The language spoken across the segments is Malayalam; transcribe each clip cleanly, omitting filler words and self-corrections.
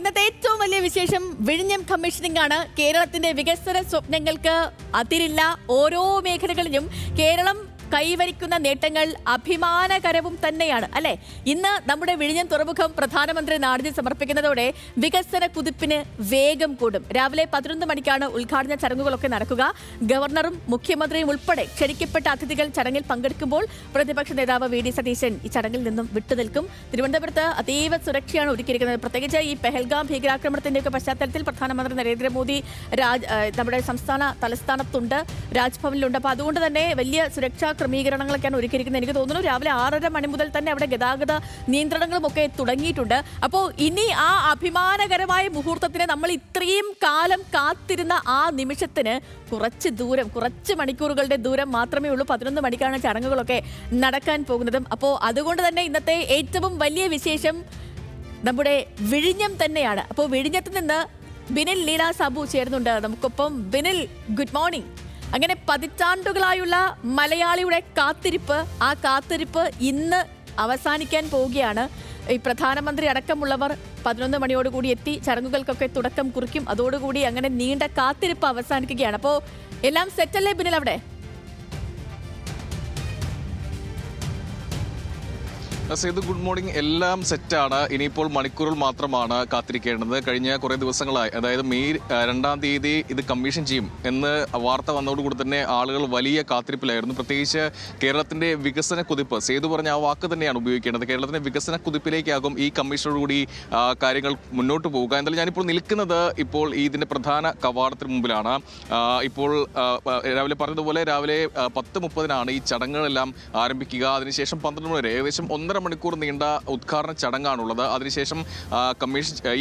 ഇന്നത്തെ ഏറ്റവും വലിയ വിശേഷം വിഴിഞ്ഞം കമ്മീഷനിംഗ് ആണ്. കേരളത്തിന്റെ വികസന സ്വപ്നങ്ങൾക്ക് അതിരില്ല. ഓരോ മേഖലകളിലും കേരളം കൈവരിക്കുന്ന നേട്ടങ്ങൾ അഭിമാനകരവും തന്നെയാണ് അല്ലെ. ഇന്ന് നമ്മുടെ വിഴിഞ്ഞം തുറമുഖം പ്രധാനമന്ത്രി നാടിന് സമർപ്പിക്കുന്നതോടെ വികസന കുതിപ്പിന് വേഗം കൂടും. രാവിലെ 11 മണിക്കാണ് ഉദ്ഘാടന ചടങ്ങുകളൊക്കെ നടക്കുക. ഗവർണറും മുഖ്യമന്ത്രിയും ഉൾപ്പെടെ ക്ഷണിക്കപ്പെട്ട അതിഥികൾ ചടങ്ങിൽ പങ്കെടുക്കുമ്പോൾ പ്രതിപക്ഷ നേതാവ് വി ഡി സതീശൻ ഈ ചടങ്ങിൽ നിന്നും വിട്ടുനിൽക്കും. തിരുവനന്തപുരത്ത് അതീവ സുരക്ഷയാണ് ഒരുക്കിയിരിക്കുന്നത്. പ്രത്യേകിച്ച് ഈ പെഹൽഗാം ഭീകരാക്രമണത്തിന്റെയൊക്കെ പശ്ചാത്തലത്തിൽ പ്രധാനമന്ത്രി നരേന്ദ്രമോദി നമ്മുടെ തലസ്ഥാനത്തുണ്ട്, രാജ്ഭവനിലുണ്ട്. അപ്പോൾ അതുകൊണ്ട് തന്നെ വലിയ സുരക്ഷാ ക്രമീകരണങ്ങളൊക്കെയാണ് ഒരുക്കിയിരിക്കുന്നത്. എനിക്ക് തോന്നുന്നു രാവിലെ 6:30 മണി മുതൽ തന്നെ അവിടെ ഗതാഗത നിയന്ത്രണങ്ങളും ഒക്കെ തുടങ്ങിയിട്ടുണ്ട്. അപ്പോൾ ഇനി ആ അഭിമാനകരമായ മുഹൂർത്തത്തിന്, നമ്മൾ ഇത്രയും കാലം കാത്തിരുന്ന ആ നിമിഷത്തിന് കുറച്ച് മണിക്കൂറുകളുടെ ദൂരം മാത്രമേ ഉള്ളൂ. 11 മണിക്കാണ് ചടങ്ങുകളൊക്കെ നടക്കാൻ പോകുന്നതും. അപ്പോൾ അതുകൊണ്ട് തന്നെ ഇന്നത്തെ ഏറ്റവും വലിയ വിശേഷം നമ്മുടെ വിഴിഞ്ഞം തന്നെയാണ്. അപ്പോൾ വിഴിഞ്ഞത്ത് നിന്ന് ബിനിൽ ലീല സാബു ചേർന്നുണ്ട് നമുക്കൊപ്പം. Binil, good morning. അങ്ങനെ പതിറ്റാണ്ടുകളായുള്ള മലയാളിയുടെ ആ കാത്തിരിപ്പ് ഇന്ന് അവസാനിക്കാൻ പോവുകയാണ്. ഈ പ്രധാനമന്ത്രി അടക്കമുള്ളവർ 11 മണിയോടുകൂടി എത്തി ചടങ്ങുകൾക്കൊക്കെ തുടക്കം കുറിക്കും. അതോടുകൂടി അങ്ങനെ നീണ്ട കാത്തിരിപ്പ് അവസാനിക്കുകയാണ്. അപ്പോൾ എല്ലാം സെറ്റല്ലേ ബിനിൽ അവിടെ? Sethu, good morning. എല്ലാം സെറ്റാണ്. ഇനിയിപ്പോൾ മണിക്കൂറുകൾ മാത്രമാണ് കാത്തിരിക്കേണ്ടത്. കഴിഞ്ഞ കുറേ ദിവസങ്ങളായി, അതായത് മെയ് 2-ാം തീയതി ഇത് കമ്മീഷൻ ചെയ്യും എന്ന് വാർത്ത വന്നതോടുകൂടി തന്നെ ആളുകൾ വലിയ കാത്തിരിപ്പിലായിരുന്നു. പ്രത്യേകിച്ച് കേരളത്തിന്റെ വികസന കുതിപ്പ്, സേതു പറഞ്ഞ ആ വാക്ക് തന്നെയാണ് ഉപയോഗിക്കേണ്ടത്. കേരളത്തിന്റെ വികസന കുതിപ്പിലേക്കാകും ഈ കമ്മീഷനോടുകൂടി കാര്യങ്ങൾ മുന്നോട്ട് പോവുക. എന്തായാലും ഞാനിപ്പോൾ നിൽക്കുന്നത് ഇതിന്റെ പ്രധാന കവാടത്തിന് മുമ്പിലാണ്. ഇപ്പോൾ രാവിലെ പറഞ്ഞതുപോലെ രാവിലെ 10:30 ഈ ചടങ്ങുകളെല്ലാം ആരംഭിക്കുക. അതിനുശേഷം 12 മണി വരെ ഏകദേശം 1.5 മണിക്കൂർ നീണ്ട ഉദ്ഘാടന ചടങ്ങാണുള്ളത്. അതിനുശേഷം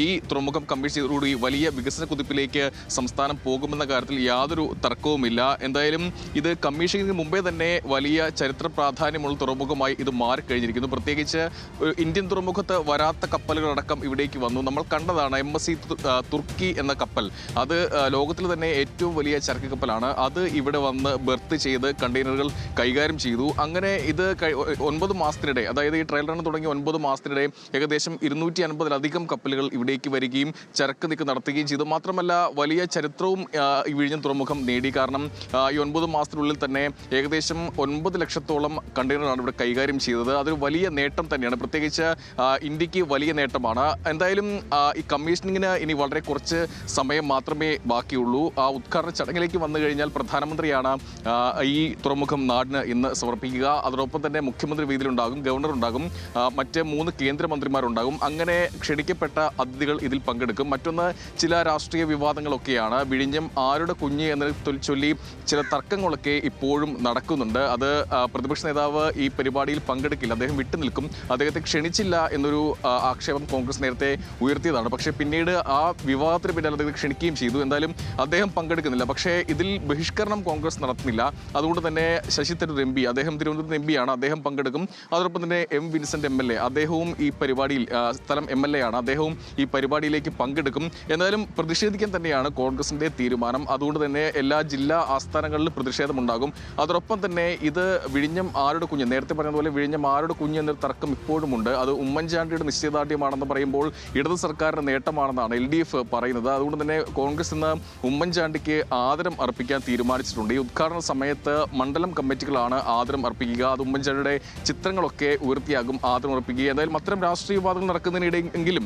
ഈ തുറമുഖം കമ്മീഷൻ ചെയ്തതോടുകൂടി വലിയ വികസന കുതിപ്പിലേക്ക് സംസ്ഥാനം പോകുമെന്ന കാര്യത്തിൽ യാതൊരു തർക്കവുമില്ല. എന്തായാലും ഇത് കമ്മീഷനിന് മുമ്പേ തന്നെ വലിയ ചരിത്ര പ്രാധാന്യമുള്ള തുറമുഖമായി ഇത് മാറിക്കഴിഞ്ഞിരിക്കുന്നു. പ്രത്യേകിച്ച് ഇന്ത്യൻ തുറമുഖത്ത് വരാത്ത കപ്പലുകളടക്കം ഇവിടേക്ക് വന്നു. നമ്മൾ കണ്ടതാണ് MSC തുർക്കി എന്ന കപ്പൽ. അത് ലോകത്തിൽ തന്നെ ഏറ്റവും വലിയ ചരക്ക് കപ്പലാണ്. അത് ഇവിടെ വന്ന് ബെർത്ത് ചെയ്ത് കണ്ടെയ്നറുകൾ കൈകാര്യം ചെയ്തു. അങ്ങനെ ഇത് 9 മാസത്തിനിടെ, അതായത് ട്രയൽ റൺ തുടങ്ങി 9 മാസത്തിനിടെ ഏകദേശം 250-ലധികം കപ്പലുകൾ ഇവിടേക്ക് വരികയും ചരക്ക് നീക്കം നടത്തുകയും ചെയ്തു. മാത്രമല്ല വലിയ ചരിത്രവും ഈ വിഴിഞ്ഞം തുറമുഖം നേടി. കാരണം ഈ 9 മാസത്തിനുള്ളിൽ തന്നെ ഏകദേശം 9 ലക്ഷത്തോളം കണ്ടെയ്നറാണ് ഇവിടെ കൈകാര്യം ചെയ്തത്. അതൊരു വലിയ നേട്ടം തന്നെയാണ്. പ്രത്യേകിച്ച് ഇന്ത്യക്ക് വലിയ നേട്ടമാണ്. എന്തായാലും ഈ കമ്മീഷനിങ്ങിന് ഇനി വളരെ കുറച്ച് സമയം മാത്രമേ ബാക്കിയുള്ളൂ. ആ ഉദ്ഘാടന ചടങ്ങിലേക്ക് വന്നു കഴിഞ്ഞാൽ പ്രധാനമന്ത്രിയാണ് ഈ തുറമുഖം നാടിന് ഇന്ന് സമർപ്പിക്കുക. അതോടൊപ്പം തന്നെ മുഖ്യമന്ത്രി വേദിയിലുണ്ടാകും, ഗവർണർ ഉണ്ടാകും, മറ്റ് 3 കേന്ദ്രമന്ത്രിമാരുണ്ടാകും. അങ്ങനെ ക്ഷണിക്കപ്പെട്ട അതിഥികൾ ഇതിൽ പങ്കെടുക്കും. മറ്റൊന്ന്, ചില രാഷ്ട്രീയ വിവാദങ്ങളൊക്കെയാണ്. വിഴിഞ്ഞം ആരുടെ കുഞ്ഞ് എന്നതിൽ ചൊല്ലി ചില തർക്കങ്ങളൊക്കെ ഇപ്പോഴും നടക്കുന്നുണ്ട്. അത് പ്രതിപക്ഷ നേതാവ് ഈ പരിപാടിയിൽ പങ്കെടുക്കില്ല, അദ്ദേഹം വിട്ടുനിൽക്കും, അദ്ദേഹത്തെ ക്ഷണിച്ചില്ല എന്നൊരു ആക്ഷേപം കോൺഗ്രസ് നേരത്തെ ഉയർത്തിയതാണ്. പക്ഷേ പിന്നീട് ആ വിവാദത്തിന് പിന്നാലെ അദ്ദേഹത്തെ ക്ഷണിക്കുകയും ചെയ്തു. എന്തായാലും അദ്ദേഹം പങ്കെടുക്കുന്നില്ല. പക്ഷേ ഇതിൽ ബഹിഷ്കരണം കോൺഗ്രസ് നടത്തുന്നില്ല. അതുകൊണ്ട് തന്നെ ശശി തരൂർ MP, അദ്ദേഹം തിരുവനന്തപുരത്ത് MP ആണ്, അദ്ദേഹം പങ്കെടുക്കും. അതോടൊപ്പം തന്നെ M. വിൻസെന്റ് MLA, അദ്ദേഹവും ഈ പരിപാടിയിൽ, സ്ഥലം MLA ആണ്, അദ്ദേഹവും ഈ പരിപാടിയിലേക്ക് പങ്കെടുക്കും. എന്തായാലും പ്രതിഷേധിക്കാൻ തന്നെയാണ് കോൺഗ്രസിന്റെ തീരുമാനം. അതുകൊണ്ട് തന്നെ എല്ലാ ജില്ലാ ആസ്ഥാനങ്ങളിലും പ്രതിഷേധമുണ്ടാകും. അതോടൊപ്പം തന്നെ ഇത് വിഴിഞ്ഞം ആരുടെ കുഞ്ഞ്, നേരത്തെ പറഞ്ഞതുപോലെ വിഴിഞ്ഞം ആരുടെ കുഞ്ഞ് എന്നൊരു തർക്കം ഇപ്പോഴുമുണ്ട്. അത് ഉമ്മൻചാണ്ടിയുടെ നിശ്ചയദാർഢ്യമാണെന്ന് പറയുമ്പോൾ ഇടത് സർക്കാരിന്റെ നേട്ടമാണെന്നാണ് LDF പറയുന്നത്. അതുകൊണ്ട് തന്നെ കോൺഗ്രസ് ഇന്ന് ഉമ്മൻചാണ്ടിക്ക് ആദരം അർപ്പിക്കാൻ തീരുമാനിച്ചിട്ടുണ്ട്. ഈ ഉദ്ഘാടന സമയത്ത് മണ്ഡലം കമ്മിറ്റികളാണ് ആദരം അർപ്പിക്കുക. അത് ഉമ്മൻചാണ്ടിയുടെ ചിത്രങ്ങളൊക്കെ ഉയർത്തിയാകും ആദരം അർപ്പിക്കുക. എന്തായാലും അത്തരം രാഷ്ട്രീയ വിവാദങ്ങൾ നടക്കുന്നതിനിടെയെങ്കിലും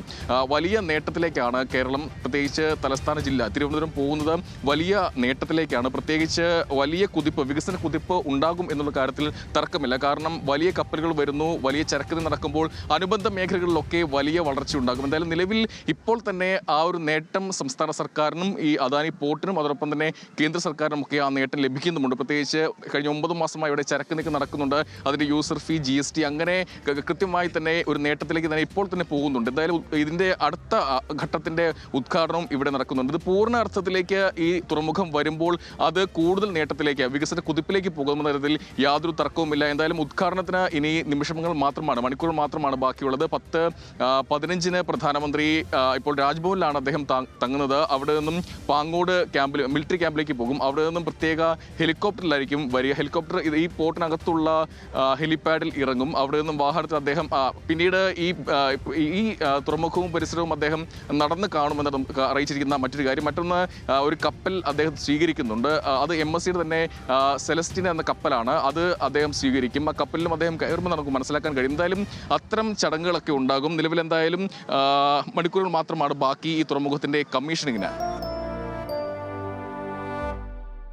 വലിയ നേട്ടത്തിലേക്കാണ് കേരളം, പ്രത്യേകിച്ച് തലസ്ഥാന ജില്ല തിരുവനന്തപുരം പോകുന്നത്. വലിയ നേട്ടത്തിലേക്കാണ്. പ്രത്യേകിച്ച് വലിയ കുതിപ്പ്, വികസന കുതിപ്പ് ഉണ്ടാകും എന്നുള്ള കാര്യത്തിൽ തർക്കമില്ല. കാരണം വലിയ കപ്പലുകൾ വരുന്നു, വലിയ ചരക്ക് നടക്കുമ്പോൾ അനുബന്ധ മേഖലകളിലൊക്കെ വലിയ വളർച്ച ഉണ്ടാകും. എന്തായാലും നിലവിൽ ഇപ്പോൾ തന്നെ ആ ഒരു നേട്ടം സംസ്ഥാന സർക്കാരിനും ഈ അദാനി പോർട്ടിനും അതോടൊപ്പം തന്നെ കേന്ദ്ര സർക്കാരിനും ഒക്കെ ആ നേട്ടം ലഭിക്കുന്നുമുണ്ട്. പ്രത്യേകിച്ച് കഴിഞ്ഞ 9 മാസമായി ഇവിടെ ചരക്ക് നീക്കം നടക്കുന്നുണ്ട്. അതിൻ്റെ യൂസർ ഫീ, GST അങ്ങനെ കൃത്യമായി തന്നെ ഒരു നേട്ടത്തിലേക്ക് തന്നെ ഇപ്പോൾ തന്നെ പോകുന്നുണ്ട്. എന്തായാലും ഇതിൻ്റെ അടുത്ത ഘട്ടത്തിൻ്റെ ഉദ്ഘാടനവും ഇവിടെ നടക്കുന്നുണ്ട്. ഇത് പൂർണ്ണ അർത്ഥത്തിലേക്ക് ഈ തുറമുഖം വരുമ്പോൾ അത് കൂടുതൽ നേട്ടത്തിലേക്ക്, വികസന കുതിപ്പിലേക്ക് പോകുന്ന തരത്തിൽ യാതൊരു തർക്കവുമില്ല. എന്തായാലും ഉദ്ഘാടനത്തിന് ഇനി നിമിഷങ്ങൾ മാത്രമാണ്, മണിക്കൂർ മാത്രമാണ് ബാക്കിയുള്ളത്. 10:15 പ്രധാനമന്ത്രി ഇപ്പോൾ രാജ്ഭവനിലാണ് അദ്ദേഹം തങ്ങുന്നത്. അവിടെ നിന്നും പാങ്ങോട് ക്യാമ്പിൽ, മിലിറ്ററി ക്യാമ്പിലേക്ക് പോകും. അവിടെ നിന്നും പ്രത്യേക ഹെലികോപ്റ്ററിലായിരിക്കും വരിക. ഹെലികോപ്റ്റർ ഈ പോർട്ടിനകത്തുള്ള ഹെലിപാഡിൽ ഇറങ്ങും. അവിടെ നിന്നും വാഹനത്തിൽ അദ്ദേഹം പിന്നീട് ഈ തുറമുഖവും പരിസരവും അദ്ദേഹം നടന്ന് കാണുമെന്ന് നമുക്ക് അറിയിച്ചിരിക്കുന്ന മറ്റൊരു കാര്യം. മറ്റൊന്ന് ഒരു കപ്പൽ അദ്ദേഹം സ്വീകരിക്കുന്നുണ്ട്. അത് MSCയുടെ തന്നെ സെലസ്റ്റിന എന്ന കപ്പലാണ്. അത് അദ്ദേഹം സ്വീകരിക്കും. ആ കപ്പലിലും അദ്ദേഹം കയറുമ്പോൾ നമുക്ക് മനസ്സിലാക്കാൻ കഴിയും. എന്തായാലും അത്തരം ചടങ്ങുകളൊക്കെ ഉണ്ടാകും. നിലവിൽ എന്തായാലും മണിക്കൂറുകൾ മാത്രമാണ് ബാക്കി ഈ തുറമുഖത്തിന്റെ കമ്മീഷനിങ്ങിന്.